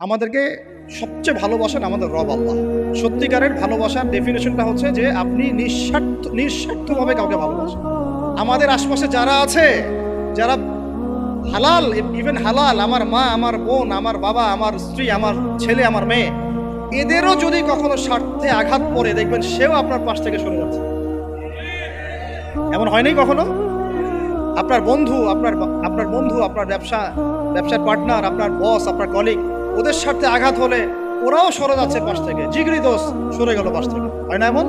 আমাদেরকে সবচেয়ে ভালোবাসেন আমাদের রব আল্লাহ। সত্যিকারের ভালোবাসার ডেফিনেশনটা হচ্ছে যে আপনি নিঃস্বার্থভাবে কাউকে ভালোবাসেন। আমাদের আশপাশে যারা আছে, যারা হালাল, ইভেন হালাল, আমার মা, আমার বোন, আমার বাবা, আমার স্ত্রী, আমার ছেলে, আমার মেয়ে, এদেরও যদি কখনো স্বার্থে আঘাত পড়ে, দেখবেন সেও আপনার পাশ থেকে সরে যাচ্ছে। এমন হয়নি কখনো? আপনার বন্ধু, আপনার ব্যবসার পার্টনার, আপনার বস, আপনার কলিগ, ওদের স্বার্থে আঘাত হলে ওরাও সরে যাচ্ছে পাশ থেকে, জিগরি দোষ সরে গেল পাশ থেকে, হয় না এমন?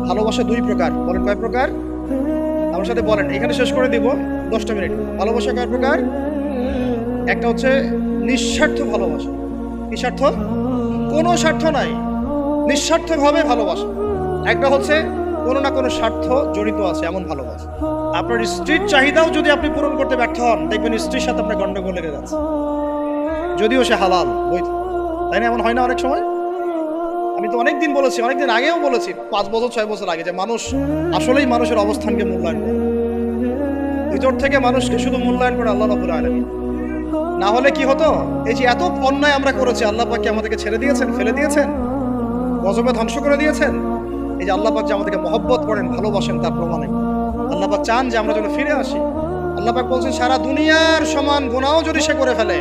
ভালোবাসা দুই প্রকার। বলেন কয় প্রকার? আমার সাথে বলেন, এখানে শেষ করে দিব 10টা মিনিট। ভালোবাসা কয় প্রকার? একটা হচ্ছে নিঃস্বার্থ ভালোবাসা। কি স্বার্থ? কোনো স্বার্থ নাই, নিঃস্বার্থভাবে ভালোবাসা। একটা হচ্ছে কোনো না কোনো স্বার্থ জড়িত আছে এমন ভালোবাসা। আপনার স্ত্রীর চাহিদাও যদি আপনি পূরণ করতে ব্যর্থ হন, দেখবেন স্ত্রীর সাথে আপনার গন্ডগোল লেগে যাচ্ছে, যদিও সে হালাল বৈধ। তাই না? এমন হয় না অনেক সময়? আমি তো অনেকদিন বলেছি, অনেকদিন আগেও বলেছি, 5 বছর 6 বছর আগে, যে মানুষ আসলেই মানুষের অবস্থানকে মূল্যায়ন করে। ভিতর থেকে মানুষকে শুধু মূল্যায়ন করে আল্লাহ রাব্বুল আলামিন। না হলে কি হতো? এই যে এত অন্যায় আমরা করেছি, আল্লাহ পাক কি আমাদেরকে ছেড়ে দিয়েছেন, ফেলে দিয়েছেন, গজবে ধ্বংস করে দিয়েছেন? এই যে আল্লাহ পাক যে আমাদেরকে মহব্বত করেন, ভালোবাসেন, তার প্রমাণে আল্লাহ পাক চান যে আমরা যেন ফিরে আসি। আল্লাহ পাক বলছেন, সারা দুনিয়ার সমান গুনাহও যদি সে করে ফেলে,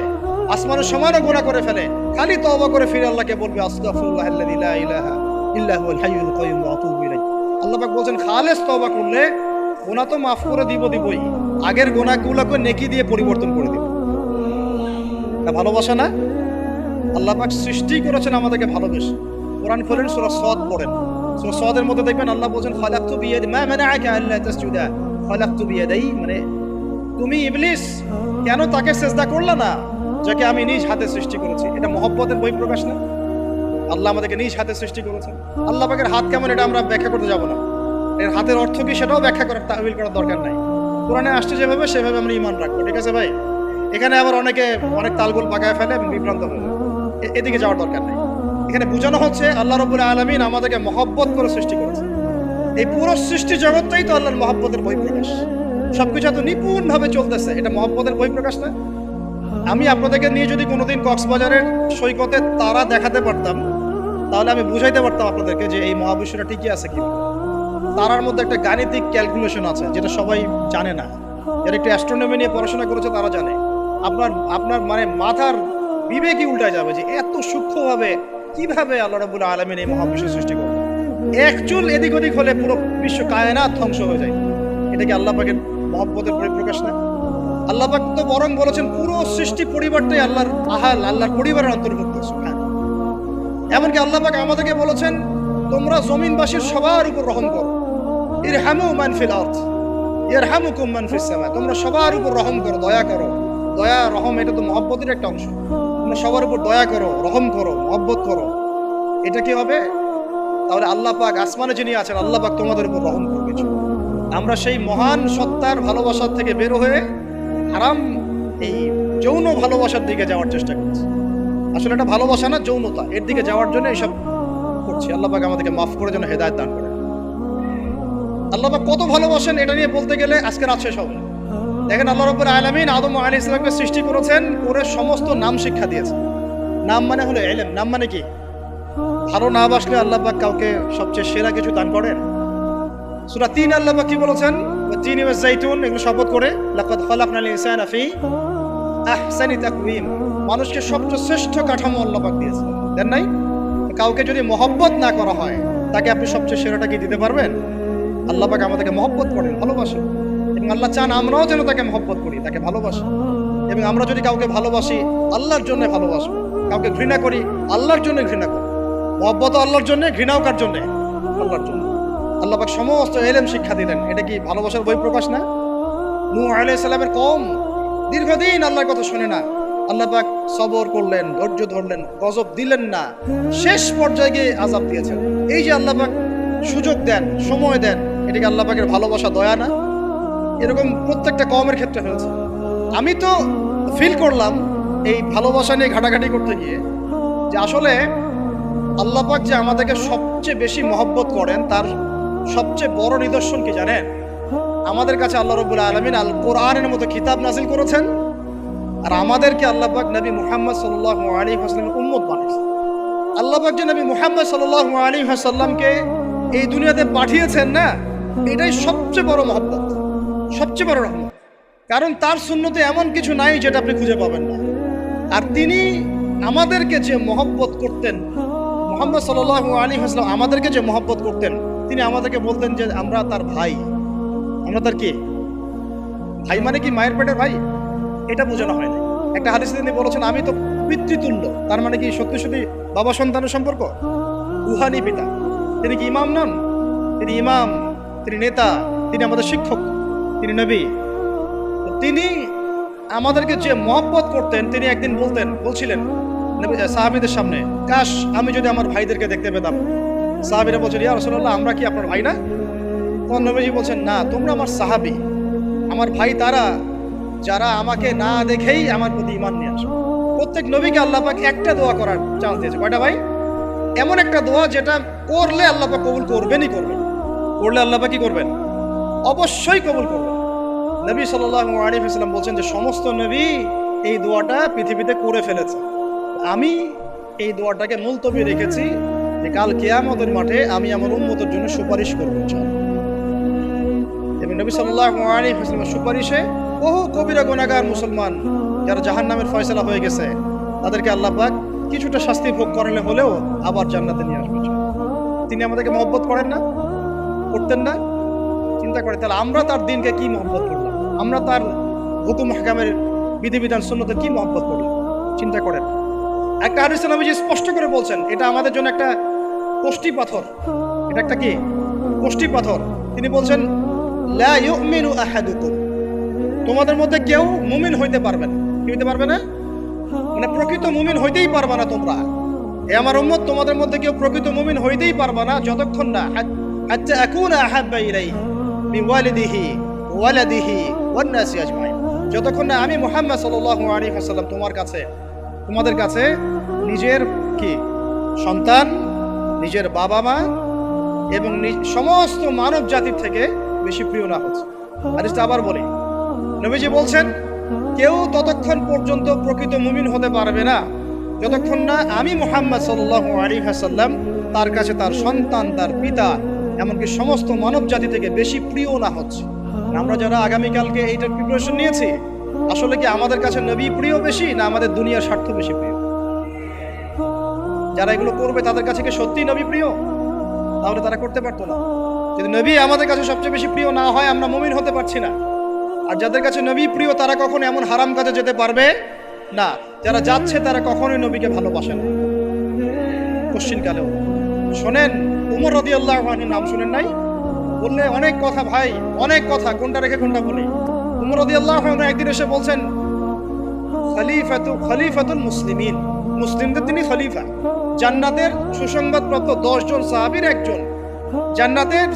আসমানের সমানও গুনাহ করে ফেলে, খালি তওবা করে ফিরে আল্লাহকে বলবে, আস্তাগফিরুল্লাহাল্লাযী লা ইলাহা ইল্লা হুয়াল হাইয়ুল কাইয়্যুম ওয়া আতুবু ইলাইহি। আল্লাহ পাক বলছেন, খালেস তওবা করলে গুনাহ তো মাফ করে দিবই, আগের গুনাহগুলোকে নেকি দিয়ে পরিবর্তন করে দিব। এটা ভালোবাসা না? আল্লাহ পাক সৃষ্টি করেছেন আমাদেরকে ভালোবেসে। কোরআন খোলেন, সূরা সদ পড়েন। সূরা সদের মধ্যে দেখবেন আল্লাহ বলছেন, খালাকতু বিয়াদি মা মানাআকা আল্লা তাসজুদা খালাকতু বিয়াদাই, মানে তুমি ইবলিস কেন তাকে সিজদা করলে না যাকে আমি নিজ হাতে সৃষ্টি করেছি? এটা মহব্বতের বহিঃপ্রকাশ না? আল্লাহ আমাদেরকে নিজ হাতে সৃষ্টি করেছেন। আল্লাহ পাকের হাত কেমন এটা আমরা ব্যাখ্যা করতে যাব না। এর হাতের অর্থ কি সেটাও ব্যাখ্যা করার, তাহবিল করার দরকার নাই। কোরআনে আসছে যেভাবে সেভাবে আমরা ঈমান রাখবো, ঠিক আছে ভাই? এখানে আবার অনেকে অনেক তালগোল পাকায় ফেলে এবং বিভ্রান্ত হয়ে যায়, এদিকে যাওয়ার দরকার নেই। এখানে বোঝানো হচ্ছে আল্লাহ রাব্বুল আলামিন আমাদেরকে মহব্বত করে সৃষ্টি করেছে। এই পুরো সৃষ্টি জগৎটাই তো আল্লাহর মহব্বতের বহিঃপ্রকাশ। সবকিছু এত নিপুণভাবে চলতেছে, এটা মহব্বতের বহিঃপ্রকাশ না? আমি আপনাদেরকে নিয়ে যদি কোনোদিন কক্সবাজারের সৈকতে তারা দেখাতে পারতাম, তাহলে আমি বুঝাইতে পারতাম আপনাদেরকে যে এই মহাবিশ্বটা ঠিকই আছে কি। তারার মধ্যে একটা গাণিতিক ক্যালকুলেশন আছে যেটা সবাই জানে না। যারা একটু অ্যাস্ট্রোনমি নিয়ে পড়াশোনা করেছে তারা জানে। আপনার মানে মাথার বিবেকই উল্টায় যাবে যে এত সূক্ষ্মভাবে কিভাবে আল্লাহ রাব্বুল আলামিন এই মহাবিশ্ব সৃষ্টি করে। এক চুল এদিক ওদিক হলে পুরো বিশ্ব কায়নাত ধ্বংস হয়ে যায়। এটা কি আল্লাহ পাকের মহব্বতের পরিপ্রকাশ না? আল্লাহ পাক তো বরং বলেছেন পুরো সৃষ্টি পরিবারটাই আল্লাহর আহাল, আল্লাহর পরিবারের অন্তর্ভুক্ত। সুবহানাল্লাহ। এমনকি আল্লাহ পাক আমাদেরকে বলেছেন, তোমরা জমিনবাসীর সবার উপর রহম করো। ইরহামু মান ফিল আরদ ইয়ারহামুকুম মান ফিস সামা। তোমরা সবার উপর রহম করো, দয়া করো। দয়া, রহম এটা তো মহব্বতের একটা অংশ। তোমরা সবার উপর দয়া করো, রহম করো, মহব্বত করো। এটা কি হবে? তাহলে আল্লাহ পাক আসমানে যিনি আছেন, আল্লাহ পাক তোমাদের উপর রহম করবে। আমরা সেই মহান সত্তার ভালোবাসার থেকে বের হয়ে হারাম এই যৌন ভালোবাসার দিকে যাওয়ার চেষ্টা করছি। আসলে এটা ভালোবাসা না, যৌনতা, এর দিকে যাওয়ার জন্য এইসব করছি। আল্লাহ পাক আমাদেরকে মাফ করে যেন হেদায়েত দান করেন। আল্লাহ পাক কত ভালোবাসেন এটা নিয়ে বলতে গেলে আজকে রাত শেষ হবে। দেখেন, আল্লাহ রাব্বুল আলামিন আদম আলাইহিস সালামকে সৃষ্টি করেছেন, করে সমস্ত নাম শিক্ষা দিয়েছেন। নাম মানে হলো ইলম। নাম মানে কি? ভালো না বাসলে আল্লাহ পাক কাউকে সবচেয়ে সেরা কিছু দান করেন। সূরা 3 আল্লাহ পাক কি বলেছেন? ওয়াত-তিনি ওয়াজ-যাইতুন, এগুলো শপথ করে, লাকাদ খালাকনাল ইনসানা ফি আহসানি তাকওয়িম। মানুষকে সবচেয়ে শ্রেষ্ঠ কাঠামো আল্লাহ পাক দিয়েছেন, দেন নাই? কাউকে যদি মহব্বত না করা হয়, তাকে আপনি সবচেয়ে সেরাটা কি দিতে পারবেন? আল্লাহ পাক আমাদেরকে মহব্বত করেন, ভালোবাসেন, এবং আল্লাহ চান আমরাও যেন তাকে মহব্বত করি, তাকে ভালোবাসি। এবং আমরা যদি কাউকে ভালোবাসি, আল্লাহর জন্য ভালোবাসবো। কাউকে ঘৃণা করি, আল্লাহর জন্য ঘৃণা করি। মহব্বত আল্লাহর জন্য, ঘৃণাও কার জন্য? আল্লাহর জন্য। আল্লাহ পাক সমস্ত ইলম শিক্ষা দিলেন। এটা কি ভালোবাসার বহিঃপ্রকাশ না? নূহ আলাইহিস সালামের কওম দীর্ঘদিন আল্লাহর কথা শুনে না, আল্লাহ পাক সবর করলেন, ধৈর্য ধরলেন, গজব দিলেন না, শেষ পর্যায়ে গিয়ে আযাব দিয়েছেন। এই যে আল্লাহ পাক সুযোগ দেন, সময় দেন, এটা কি আল্লাহ পাকের ভালোবাসা, দয়া না? এরকম প্রত্যেকটা কওমের ক্ষেত্রে হয়েছে। আমি তো ফিল করলাম এই ভালোবাসা নিয়ে ঘাটাঘাটি করতে গিয়ে যে আসলে আল্লাহ পাক যে আমাদেরকে সবচেয়ে বেশি মহব্বত করেন, তার সবচেয়ে বড় নিদর্শন কি জানেন? আমাদের কাছে আল্লাহ রাব্বুল আলামিন আল কোরআনের মতো কিতাব নাযিল করেছেন, আর আমাদেরকে আল্লাহ পাক নবী মুহাম্মদ সাল্লাল্লাহু আলাইহি ওয়াসাল্লামের উম্মত বানিয়েছেন। আল্লাহ পাক যে নবী মুহাম্মদ সাল্লাল্লাহু আলাইহি ওয়াসাল্লামকে এই দুনিয়াতে পাঠিয়েছেন না, এটাই সবচেয়ে বড় মহব্বত, সবচেয়ে বড় রহমত। কারণ তার সুন্নতে এমন কিছু নাই যেটা আপনি খুঁজে পাবেন না। আর তিনি আমাদেরকে যে মহব্বত করতেন, মুহাম্মদ সাল্লাল্লাহু আলাইহি ওয়াসাল্লাম আমাদেরকে যে মহব্বত করতেন, তিনি আমাদেরকে বলতেন যে আমরা তার ভাই। আমরা তার কি ভাই? মানে কি মায়ের পেটের ভাই? এটা বোঝানো হয় না। একটা হাদিসে তিনি বলেছেন আমি তো পিতৃতুল্য। তার মানে কি সত্যি সত্যি বাবা সন্তানের সম্পর্ক? রুহানি পিতা। তিনি কি ইমাম নন? তিনি ইমাম, তিনি নেতা, তিনি আমাদের শিক্ষক, তিনি নবী। তিনি আমাদেরকে যে মহব্বত করতেন, তিনি একদিন বলছিলেন সাহাবীদের সামনে, কাশ আমি যদি আমার ভাইদেরকে দেখতে পেতাম। সাহাবীরা বলছেন ইয়া রাসূলুল্লাহ আমরা কি আপনার ভাই না? তখন নবীজি বলছেন না, তোমরা আমার সাহাবী। আমার ভাই তারা যারা আমাকে না দেখেই আমার প্রতি ঈমান নিয়ে আসে। প্রত্যেক নবীকে আল্লাহ পাক একটা দোয়া করার চান্স দিয়েছে। কয়টা ভাই? এমন একটা দোয়া যেটা করলে আল্লাহ পাক কবুল করবেনই করবেন। করলে আল্লাহ পাক কি করবেন? অবশ্যই কবুল করবেন। নবী সাল্লাল্লাহু আলাইহি ওয়াসাল্লাম বলছেন যে সমস্ত নবী এই দোয়াটা পৃথিবীতে করে ফেলেছে। আমি এই দোয়াটাকে মুলতবি রেখেছি যে কাল কিয়ামতের মাঠে আমি আমার উম্মতের জন্য সুপারিশ করব ইনশাআল্লাহ। এবং নবী সাল্লাল্লাহু আলাইহি ওয়াসাল্লামের সুপারিশে বহু কবিরা গুনাহগার মুসলমান যারা জাহান্নামের ফয়সালা হয়ে গেছে, তাদেরকে আল্লাহ পাক কিছুটা শাস্তি ভোগ করালে হলেও আবার জান্নাতে নিয়ে আসবেন। তিনি আমাদেরকে মহব্বত করেন না? করতেন না? চিন্তা করে তাহলে আমরা তার দিনকে কি মহব্বত করলাম, আমরা তার হুকুম হাকামের বিধিবিধান সুন্নতের কি মহব্বত করলাম, চিন্তা করেন। একটা হাদিসে নবীজি স্পষ্ট করে বলছেন এটা আমাদের জন্য একটা কষ্টি পাথর। এটা একটা কি কষ্টি পাথর। তিনি বলছেন লা ইউমিনু আহাদুকুম, তোমাদের মধ্যে কেউ মুমিন হইতে পারবে না। কি হইতে পারবে না? মানে প্রকৃত মুমিন হইতেই পারবে না তোমরা। এ আমার উম্মত, তোমাদের মধ্যে কেউ প্রকৃত মুমিন হইতেই পারবে না যতক্ষণ না হাত্তা আকুনা আহাব্বা ইলাইহি মিন ওয়ালিদিহি ওয়ালাদিহি ওয়ান নাসি আজমাইন, যতক্ষণ না আমি মুহাম্মদ সাল্লাল্লাহু আলাইহি ওয়াসাল্লাম তোমাদের কাছে নিজের কি সন্তান, নিজের বাবা মা এবং সমস্ত মানব জাতির থেকে বেশি প্রিয় না হচ্ছে। হাদিসটা আবার বলি, নবীজি বলছেন কেউ ততক্ষণ পর্যন্ত প্রকৃত মুমিন হতে পারবে না যতক্ষণ না আমি মুহাম্মদ সাল্লাল্লাহু আলাইহি ওয়াসাল্লাম তার কাছে তার সন্তান, তার পিতা, এমনকি সমস্ত মানব জাতি থেকে বেশি প্রিয় না হচ্ছে। আমরা যারা আগামীকালকে এইটার প্রিপারেশন নিয়েছি, আসলে কি আমাদের কাছে নবী প্রিয় বেশি না আমাদের দুনিয়ার স্বার্থ বেশি প্রিয়? যারা এগুলো করবে তাদের কাছে কি সত্যি নবী প্রিয়? তাহলে তারা করতে পারতো না। যদি নবী আমাদের কাছে সবচেয়ে বেশি প্রিয় না হয়, আমরা মুমিন হতে পারছি না। আর যাদের কাছে নবী প্রিয় তারা কখনো এমন হারাম কাজে যেতে পারবে না। যারা যাচ্ছে তারা কখনোই নবীকে ভালোবাসে না, কোশ্চিনকালেও। শোনেন, উমর রাদিয়াল্লাহু আনহুর নাম শুনেন নাই? বললে অনেক কথা ভাই, অনেক কথা, কোনটা রেখে কোনটা বলি। উমর রাদিয়াল্লাহু আনহু একদিন এসে বলছেন খলিফাতুল মুসলিমিন, মুসলিমদের তিনি খলিফা। জান্নাতের সুসংবাদপ্রাপ্ত 10 জন সাহাবীর একজন। জান্নাতের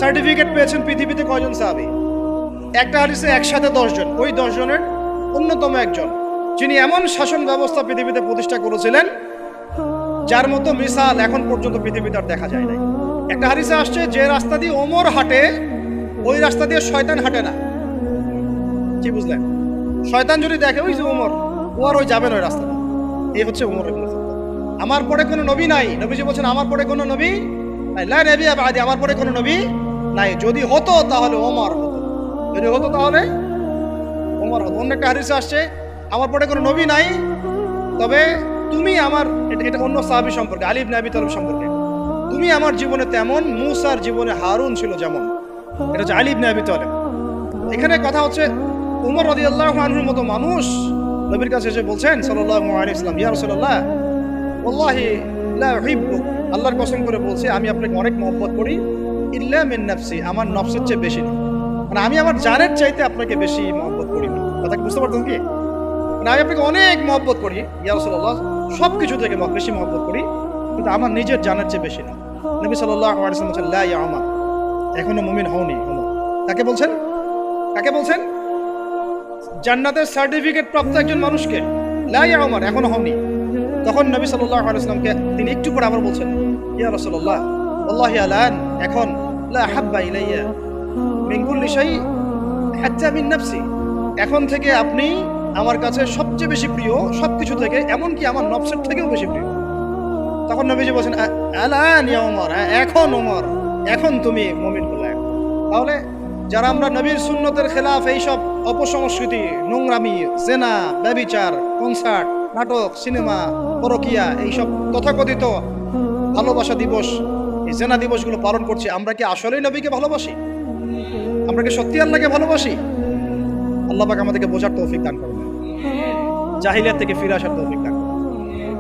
সার্টিফিকেট পেয়েছেন পৃথিবীতে কয়জন সাহাবী? একটা হাদিসে একসাথে 10 জন। ওই 10 জনের অন্যতম একজন, যিনি এমন শাসন ব্যবস্থা পৃথিবীতে প্রতিষ্ঠা করেছিলেন যার মতো মিসাল এখন পর্যন্ত পৃথিবীতে আর দেখা যায় নাই। একটা হাদিসে আসছে যে রাস্তা দিয়ে ওমর হাঁটে ওই রাস্তা দিয়ে শয়তান হাঁটে না। কি বুঝলেন? শয়তান যদি দেখে ওই যে ওমর, ও আর ওই যাবে না ওই রাস্তাটা। এই হচ্ছে ওমর ইবনে খাত্তাব। আমার পরে কোনো নবী নাই। নবীজি বলছেন আমার পরে কোনো নবী নাই, লা নবিয়্যা বাদি, আমার পরে কোনো নবী নাই। যদি হতো তাহলে ওমর হতো, যদি হতো তাহলে ওমর হতো। অন্য একটা হাদিসে আসছে আমার পরে কোনো নবী নাই, তবে তুমি আমার, এটা অন্য সাহাবী সম্পর্কে, আলী ইবনে আবি তালিব সম্পর্কে, তুমি আমার জীবনে তেমন মূসার জীবনে হারুন ছিল যেমন। এটা হচ্ছে আলী ইবনে আবি তালিব। এখানে কথা হচ্ছে উমর রাদিয়াল্লাহু আনহুর মতো মানুষ নবীর কাছে এসে বলছেন সাল্লাল্লাহু আলাইহি ওয়াসাল্লাম, ইয়া রাসূলুল্লাহ ওয়াল্লাহি লা উহিব্বু, আল্লাহর কসম করে বলছি আমি আপনাকে অনেক মহব্বত করি, ইল্লা মিন নাফসি, আমার নফসের চেয়ে বেশি না। মানে আমি আমার জানের চাইতে আপনাকে বেশি মহব্বত করি না। কথা কি বুঝতে পারতেন কি? মানে আমি আপনাকে অনেক মহব্বত করি ইয়া রাসূলুল্লাহ, সব কিছু থেকে বেশি মহব্বত করি, কিন্তু আমার নিজের জানের চেয়ে বেশি না। নবী সাল্লাল্লাহু আলাইহি ওয়াসাল্লাম বলেন লা ইয়া উমর, এখনো মুমিন হওনি। কাকে বলছেন? কাকে বলছেন? জান্নাতের সার্টিফিকেট প্রাপ্ত একজন মানুষকে। লা ইয়া উমর, এখনো হওনি। তখন নবী সাল্লাল্লাহু আলাইহি ওয়াসাল্লামকে তিনি একটু পরে আবার বলছেন, ইয়া রাসূলুল্লাহ ওয়াল্লাহি আলান, এখন লা হাব্বা ইলাইয়া মিন কুল্লি শাই হাত্তা মিন নাফসি, এখন থেকে আপনি আমার কাছে সবচেয়ে বেশি প্রিয় সবকিছু থেকে, এমনকি আমার নফসের থেকেও বেশি প্রিয়। তখন নবীজি বলছেন আলান ইয়া ওমর, এখন ওমর, এখন তুমি মুমিন হলে। তাহলে যারা আমরা নবীর সুন্নতের খেলাফ এইসব অপসংস্কৃতি, নোংরামি, জেনা, ব্যভিচার, কনসার্ট, নাটক, সিনেমা, পরকিয়া, এইসব তথাকথিত ভালোবাসা দিবস, এই জেনা দিবসগুলো পালন করছি, আমরা কি আসলেই নবীকে ভালোবাসি? আমরা কি সত্যি আল্লাহকে ভালোবাসি? আল্লাহ পাক আমাদেরকে বোঝার তৌফিক দান করুন, জাহিলিয়াত থেকে ফিরে আসার তৌফিক দান করুন।